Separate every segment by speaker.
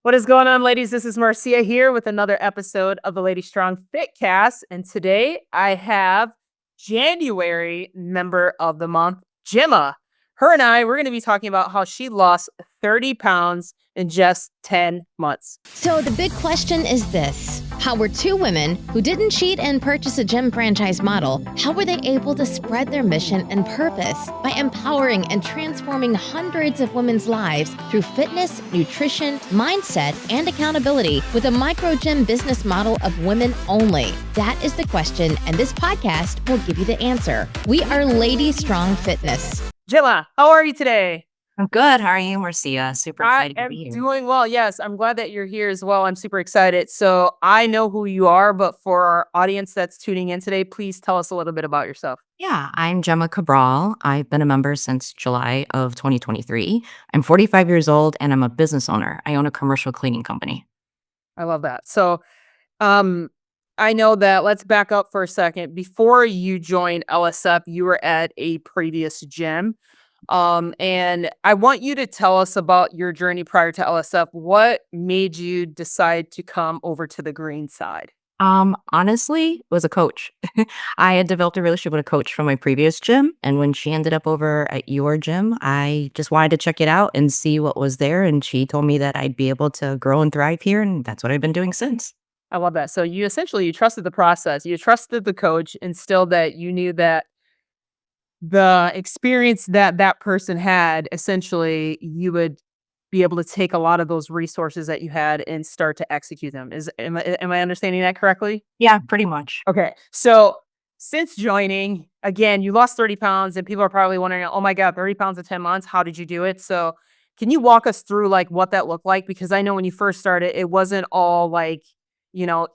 Speaker 1: What is going on, ladies? This is Marcia here with another episode of the Lady Strong Fit Cast. And today I have January member of the month, Jemma. Her and we're going to be talking about how she lost 30 pounds in just 10 months.
Speaker 2: So the big question is this. How were two women who didn't cheat and purchase a gym franchise model, how were they able to spread their mission and purpose by empowering and transforming hundreds of women's lives through fitness, nutrition, mindset, and accountability with a micro gym business model of women only? That is the question, and this podcast will give you the answer. We are Lady Strong Fitness.
Speaker 1: Jemma, how are you today?
Speaker 3: I'm good. How are you, Marcia? Super
Speaker 1: I
Speaker 3: excited to
Speaker 1: am
Speaker 3: be here.
Speaker 1: doing well. Yes, I'm glad that you're here as well. I'm super excited. So I know who you are, but for our audience that's tuning in today, please tell us a little bit about yourself.
Speaker 3: Yeah, I'm Jemma Cabral. I've been a member since July of 2023. I'm 45 years old and I'm a business owner. I own a commercial cleaning company.
Speaker 1: I love that. So Um, I know that let's back up for a second. Before you joined LSF, you were at a previous gym. And I want you to tell us about your journey prior to LSF. What made you decide to come over to the green side?
Speaker 3: Honestly, was a coach. I had developed a relationship with a coach from my previous gym. And when she ended up over at your gym, I just wanted to check it out and see what was there. And she told me that I'd be able to grow and thrive here. And that's what I've been doing since.
Speaker 1: I love that. So you essentially you trusted the process. You trusted the coach and still that you knew that the experience that that person had, essentially, you would be able to take a lot of those resources that you had and start to execute them. Am I understanding that correctly?
Speaker 3: Yeah, pretty much.
Speaker 1: Okay. So since joining, again, you lost 30 pounds and people are probably wondering, oh my God, 30 pounds in 10 months. How did you do it? So can you walk us through like what that looked like? Because I know when you first started, it wasn't all like,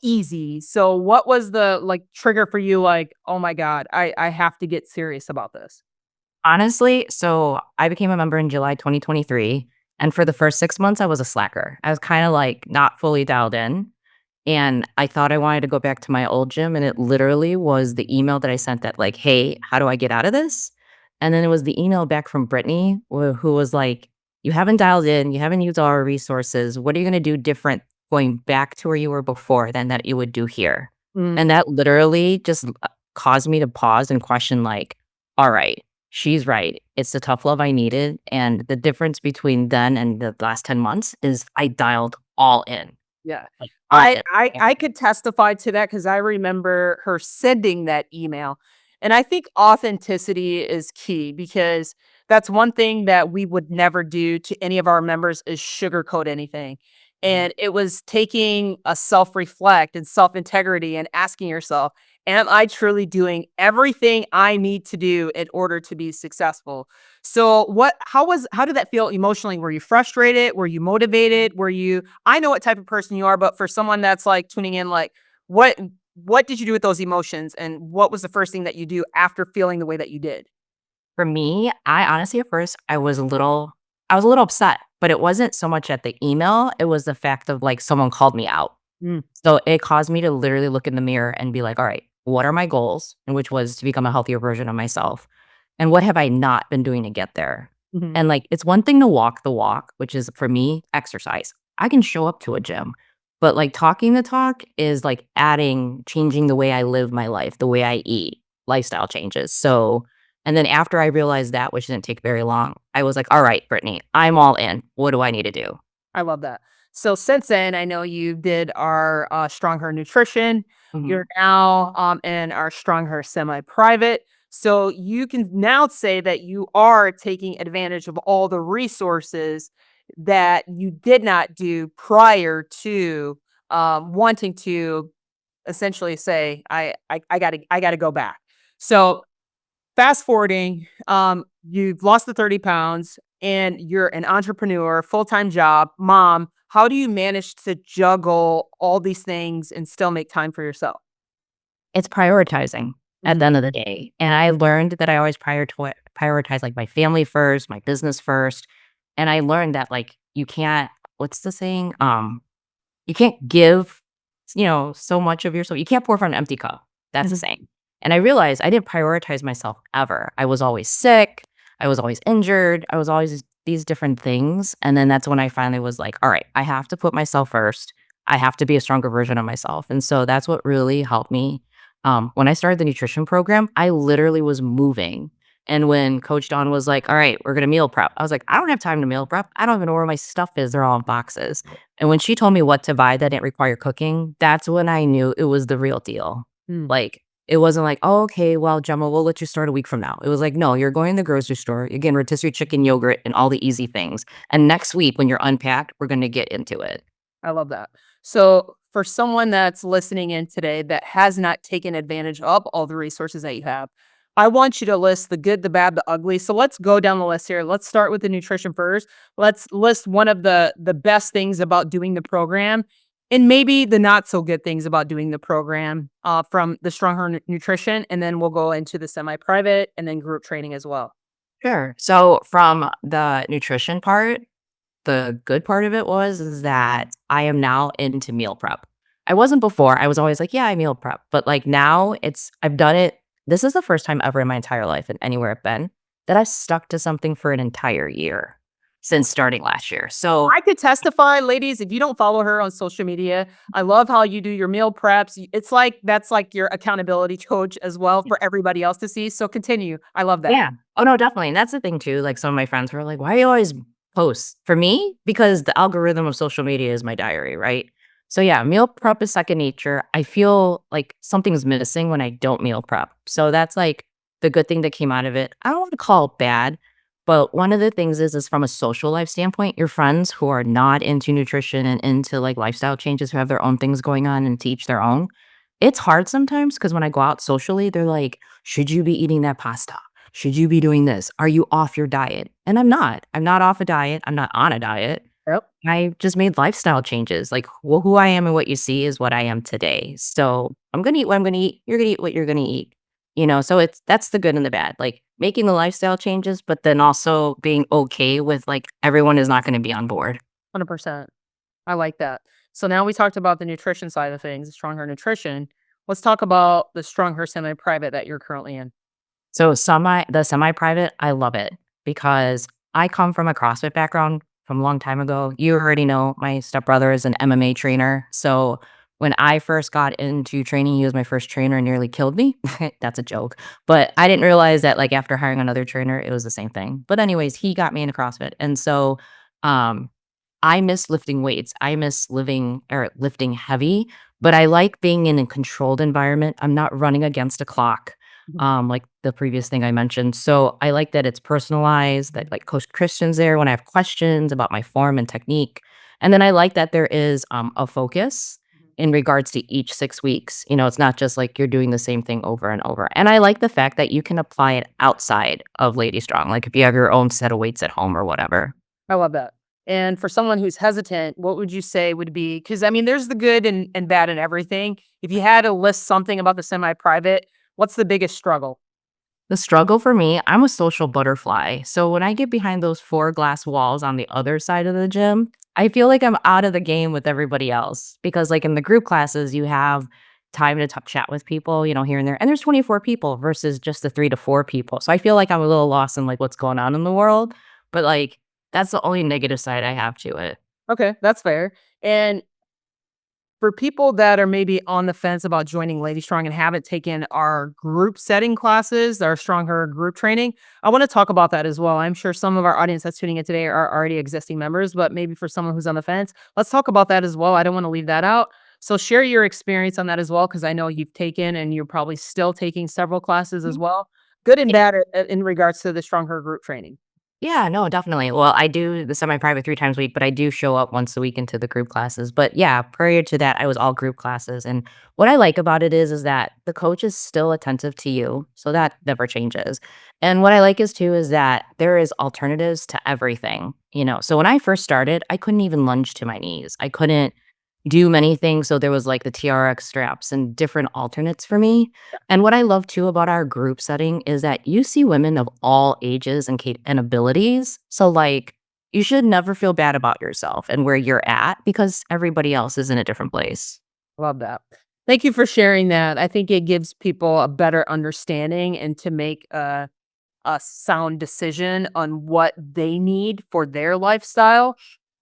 Speaker 1: easy. So what was the like trigger for you? Like, oh my God, I have to get serious about this.
Speaker 3: Honestly, so I became a member in July 2023, and for the first 6 months, I was a slacker. I was kinda, like, not fully dialed in, and I thought I wanted to go back to my old gym, and it literally was the email that I sent that, like, "Hey, how do I get out of this?" And then it was the email back from Brittany, who was like, "You haven't dialed in, you haven't used all our resources. What are you gonna do different going back to where you were before than that you would do here?"
Speaker 1: Mm,
Speaker 3: And that literally just, caused me to pause and question, like, "Alright, she's right. It's the tough love I needed, and the difference between then and the last 10 months is I dialed all in,
Speaker 1: yeah.
Speaker 3: like, all
Speaker 1: I
Speaker 3: in.
Speaker 1: I
Speaker 3: Yeah.
Speaker 1: I could testify to that because I remember her sending that email, and I think authenticity is key because that's one thing that we would never do to any of our members is sugarcoat anything,
Speaker 3: Mhm.
Speaker 1: and it was taking a self-reflect and self-integrity and asking yourself, "Am I truly doing everything I need to do in order to be successful?" So, how did that feel emotionally? Were you frustrated? Were you motivated? Were you I know what type of person you are, but for someone that's, like, tuning in, like, what what did you do with those emotions, and what was the first thing that you do after feeling the way that you did?
Speaker 3: For me, I honestly at first, I was a little upset, but it wasn't so much at the email, it was the fact of, like, someone called me out.
Speaker 1: Mm,
Speaker 3: So, it caused me to literally look in the mirror and be like, "Alright, what are my goals?" And which was to become a healthier version of myself. And what have I not been doing to get there?
Speaker 1: mhm.
Speaker 3: And, like, it's one thing to walk the walk, which is, for me, exercise. I can show up to a gym, but, like, talking the talk is, like, changing the way I live my life, the way I eat, lifestyle changes. So and then after I realized that, which didn't take very long, I was like, "Alright, Brittany, I'm all in. What do I need to do?"
Speaker 1: I love that. So since then, I know you did our, Strong Her Nutrition.
Speaker 3: Mhm.
Speaker 1: You're now, in our Strong Her Semi-Private. So you can now say that you are taking advantage of all the resources that you did not do prior to, wanting to essentially say, I gotta go back." So fast forwarding, you've lost the 30 pounds and you're an entrepreneur, full-time job, mom. How do you manage to juggle all these things and still make time for yourself?
Speaker 3: It's prioritizing at
Speaker 1: Mhm.
Speaker 3: the end of the day, and I learned that I always prioritize, like, my family first, my business first, and I learned that, like, you can't what's the saying? You can't give, so much of yourself you can't pour from an empty cup. That's the
Speaker 1: Mhm.
Speaker 3: saying. And I realized I didn't prioritize myself ever. I was always sick. I was always injured. I was always these different things. And then that's when I finally was like, all right, I have to put myself first. I have to be a stronger version of myself. And so that's what really helped me. When I started the nutrition program, I literally was moving. And when Coach Dawn was like, all right, we're going to meal prep, I was like, I don't have time to meal prep. I don't even know where my stuff is. They're all in boxes. And when she told me what to buy that didn't require cooking, that's when I knew it was the real deal.
Speaker 1: Mm,
Speaker 3: Like, it wasn't like, "Oh, okay, well, Gemma, we'll let you start a week from now." It was like, "No, you're going to the grocery store, you're getting rotisserie chicken yogurt and all the easy things, and next week when you're unpacked, we're gonna get into it."
Speaker 1: I love that. So, for someone that's listening in today that has not taken advantage of all the resources that you have, I want you to list the good, the bad, the ugly. So let's go down the list here. Let's start with the nutrition first. Let's list one of the best things about doing the program, and maybe the not so good things about doing the program from the Stronger Nutrition, and then we'll go into the semi-private and then group training as well.
Speaker 3: Sure. So, from the nutrition part, the good part of it was is that I am now into meal prep. I wasn't before, I was always like, "Yeah, I meal prep," but, like, now I've done it. This is the first time ever in my entire life and anywhere I've been that I stuck to something for an entire year since starting last year. So
Speaker 1: I could testify, ladies, if you don't follow her on social media, I love how you do your meal preps. It's like that's like your accountability coach as well for everybody else to see. So continue. I love that.
Speaker 3: yeah. Oh, no, definitely, and that's the thing too, like, some of my friends were like, "Why are you always post?" For me, because the algorithm of social media is my diary, right? So, yeah, meal prep is second nature. I feel like something's missing when I don't meal prep. So that's, like, the good thing that came out of it. I don't wanna call it bad, but one of the things is from a social life standpoint, your friends who are not into nutrition and into, like, lifestyle changes, who have their own things going on and to each their own, it's hard sometimes because when I go out socially, they're like, "Should you be eating that pasta? Should you be doing this? Are you off your diet?" And I'm not. I'm not off a diet. I'm not on a diet.
Speaker 1: Yep.
Speaker 3: I just made lifestyle changes. Like, who I am and what you see is what I am today. So I'm gonna eat what I'm gonna eat. You're gonna eat what you're gonna eat. So that's the good and the bad. Like making the lifestyle changes, but then also being okay with like everyone is not gonna be on board.
Speaker 1: 100%. I like that. So now we talked about the nutrition side of things, Stronger Nutrition. Let's talk about the Stronger Semi-Private that you're currently in.
Speaker 3: So semi-private, I love it because I come from a CrossFit background from a long time ago. You already know my stepbrother is an MMA trainer. So when I first got into training, he was my first trainer and nearly killed me. That's a joke. But I didn't realize that like after hiring another trainer, it was the same thing. But anyways, he got me into CrossFit. And so um I miss lifting weights. I miss living or lifting heavy, but I like being in a controlled environment. I'm not running against a clock,
Speaker 1: Mhm.
Speaker 3: like the previous thing I mentioned. So I like that it's personalized, that like Coach Christian's there when I have questions about my form and technique. And then I like that there is a focus in regards to each 6 weeks. It's not just like you're doing the same thing over and over. And I like the fact that you can apply it outside of Lady Strong, like if you have your own set of weights at home or whatever.
Speaker 1: I love that. And for someone who's hesitant, what would you say would be, because I mean, there's the good and bad in everything. If you had to list something about the semi-private, what's the biggest struggle?
Speaker 3: The struggle for me, I'm a social butterfly. So when I get behind those 4 glass walls on the other side of the gym, I feel like I'm out of the game with everybody else because like in the group classes, you have time to chat with people, here and there. And there's 24 people versus just the 3 to 4 people. So I feel like I'm a little lost in like what's going on in the world, but like that's the only negative side I have to it.
Speaker 1: Okay, that's fair. And for people that are maybe on the fence about joining Lady Strong and haven't taken our group setting classes, our stronger group training, I want to talk about that as well. I'm sure some of our audience that's tuning in today are already existing members, but maybe for someone who's on the fence, let's talk about that as well. I don't want to leave that out. So share your experience on that as well, because I know you've taken and you're probably still taking several classes as well, good and bad in regards to the stronger group training.
Speaker 3: Yeah, no, definitely. Well, I do the semi-private 3 times a week, but I do show up once a week into the group classes. But yeah, prior to that, I was all group classes. And what I like about it is that the coach is still attentive to you. So that never changes. And what I like is too is that there is alternatives to everything. So when I first started, I couldn't even lunge to my knees. I couldn't do many things. So there was like the TRX straps and different alternates for me. And what I love too about our group setting is that you see women of all ages and abilities. So like you should never feel bad about yourself and where you're at because everybody else is in a different place.
Speaker 1: Love that. Thank you for sharing that. I think it gives people a better understanding and to make a sound decision on what they need for their lifestyle.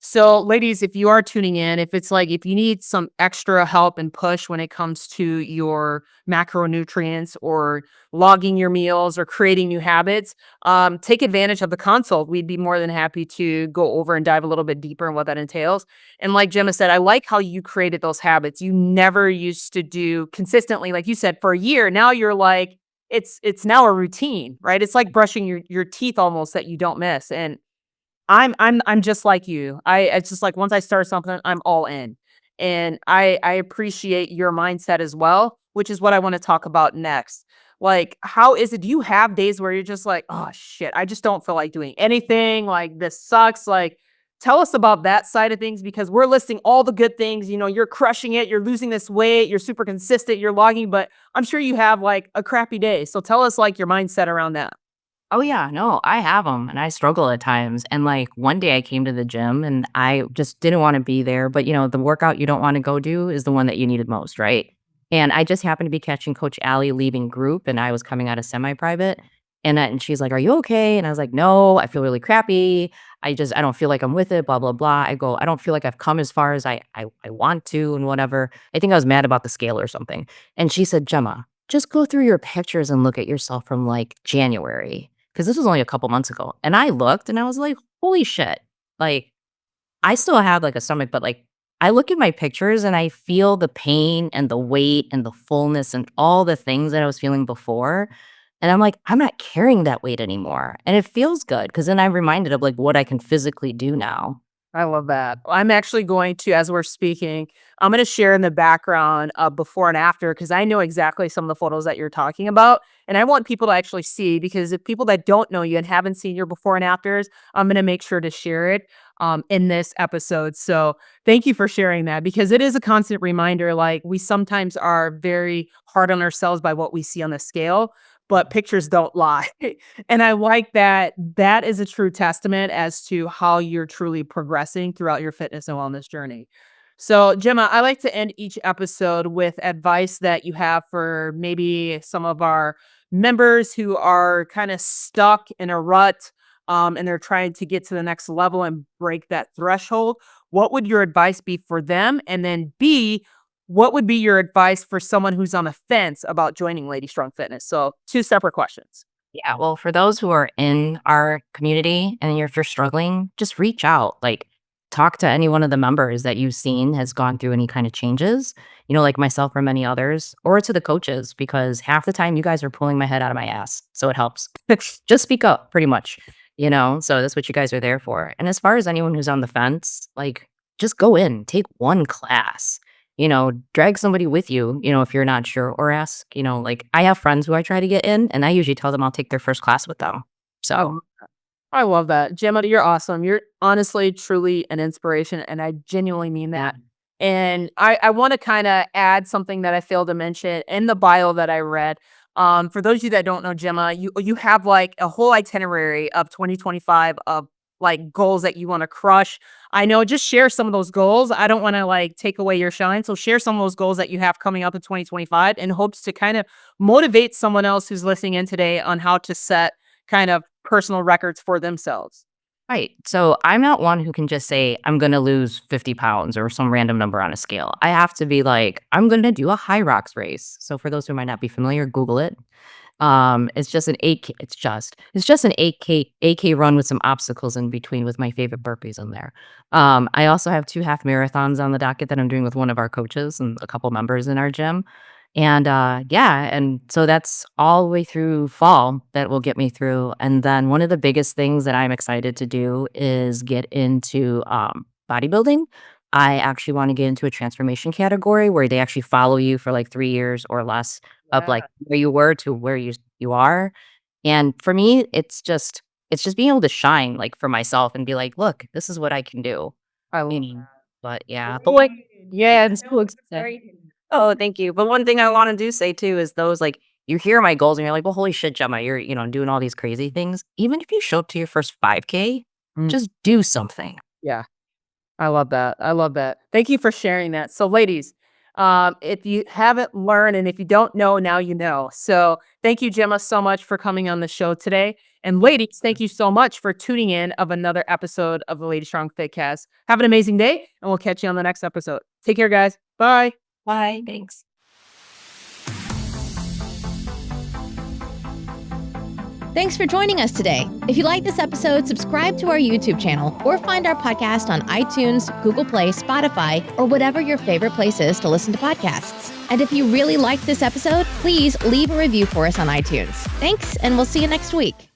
Speaker 1: So, ladies, if you are tuning in, if it's like if you need some extra help and push when it comes to your macronutrients or logging your meals or creating new habits, take advantage of the consult. We'd be more than happy to go over and dive a little bit deeper in what that entails. And like Gemma said, I like how you created those habits. You never used to do consistently, like you said, for a year. Now you're like, it's now a routine, right? It's like brushing your teeth almost that you don't miss. And I'm just like you. It's just like once I start something, I'm all in. And I appreciate your mindset as well, which is what I want to talk about next. Like, how is it? Do you have days where you're just like, oh shit, I just don't feel like doing anything. Like this sucks. Like, tell us about that side of things because we're listing all the good things. You know, you're crushing it, you're losing this weight, you're super consistent, you're logging, but I'm sure you have like a crappy day. So tell us like your mindset around that.
Speaker 3: Oh, yeah, no, I have them, and I struggle at times, and, like, one day I came to the gym, and I just didn't wanna be there, but, the workout you don't wanna go do is the one that you needed most, right? And I just happened to be catching Coach Allie leaving group, and I was coming out of semi-private, and she's like, "Are you okay?" And I was like, "No, I feel really crappy. I don't feel like I'm with it, blah, blah, blah." I go, "I don't feel like I've come as far as I want to and whatever." I think I was mad about the scale or something, and she said, "Gemma, just go through your pictures and look at yourself from, like, January." 'Cause this was only a couple months ago, and I looked and I was like, "Holy shit." Like, I still have, like, a stomach, but, like, I look at my pictures and I feel the pain and the weight and the fullness and all the things that I was feeling before, and I'm like, "I'm not carrying that weight anymore," and it feels good because then I'm reminded of, like, what I can physically do now.
Speaker 1: I love that. I'm actually going to, as we're speaking, I'm going to share in the background before and after because I know exactly some of the photos that you're talking about. And I want people to actually see because if people that don't know you and haven't seen your before and afters, I'm going to make sure to share it in this episode. So thank you for sharing that because it is a constant reminder. Like we sometimes are very hard on ourselves by what we see on the scale, but pictures don't lie. And I like that that is a true testament as to how you're truly progressing throughout your fitness and wellness journey. So, Gemma, I like to end each episode with advice that you have for maybe some of our members who are kind of stuck in a rut and they're trying to get to the next level and break that threshold. What would your advice be for them? And then, B, what would be your advice for someone who's on the fence about joining Lady Strong Fitness? So, two separate questions.
Speaker 3: Yeah, well, for those who are in our community and if you're struggling, just reach out. Like, talk to any one of the members that you've seen has gone through any kind of changes, like myself or many others, or to the coaches, because half the time you guys are pulling my head out of my ass. So it helps. Just speak up, pretty much. So that's what you guys are there for. And as far as anyone who's on the fence, like, just go in, take one class. Drag somebody with you, if you're not sure, or ask, like I have friends who I try to get in, and I usually tell them I'll take their first class with them. So,
Speaker 1: I love that. Gemma, you're awesome. You're honestly, truly an inspiration, and I genuinely mean that. And I want to kind of add something that I failed to mention in the bio that I read. For those of you that don't know Gemma, you have like a whole itinerary of 2025 of like goals that you want to crush. I know, just share some of those goals. I don't want to like take away your shine. So share some of those goals that you have coming up in 2025 in hopes to kind of motivate someone else who's listening in today on how to set kind of personal records for themselves.
Speaker 3: right. So I'm not one who can just say, I'm going to lose 50 pounds or some random number on a scale. I have to be like, I'm going to do a high rocks race. So for those who might not be familiar, Google it. It's just an 8K. It's just an 8K run with some obstacles in between with my favorite burpees in there. I also have 2 half marathons on the docket that I'm doing with one of our coaches and a couple members in our gym. And yeah, and so that's all the way through fall that will get me through. And then one of the biggest things that I'm excited to do is get into bodybuilding. I actually want to get into a transformation category where they actually follow you for like 3 years or less of
Speaker 1: Yeah,
Speaker 3: like where you were to where you are. And for me, it's just being able to shine like for myself and be like, look, this is what I can do.
Speaker 1: I love
Speaker 3: Meaning, but yeah, but like,
Speaker 1: that.
Speaker 3: yeah, and so excited. Oh, thank you. But one thing I wanna do say too is those, like, you hear my goals and you're like, "Well, holy shit, Gemma, you're doing all these crazy things." Even if you show up to your first 5K,
Speaker 1: Mm,
Speaker 3: just do something.
Speaker 1: yeah. I love that. I love that. Thank you for sharing that. So, ladies, If you haven't learned and if you don't know, now you know. So thank you, Gemma, so much for coming on the show today. And ladies, thank you so much for tuning in of another episode of the Lady Strong Fitcast. Have an amazing day, and we'll catch you on the next episode. Take care, guys. Bye.
Speaker 3: Bye. Thanks.
Speaker 2: Thanks for joining us today. If you like this episode, subscribe to our YouTube channel or find our podcast on iTunes, Google Play, Spotify, or whatever your favorite place is to listen to podcasts. And if you really liked this episode, please leave a review for us on iTunes. Thanks, and we'll see you next week.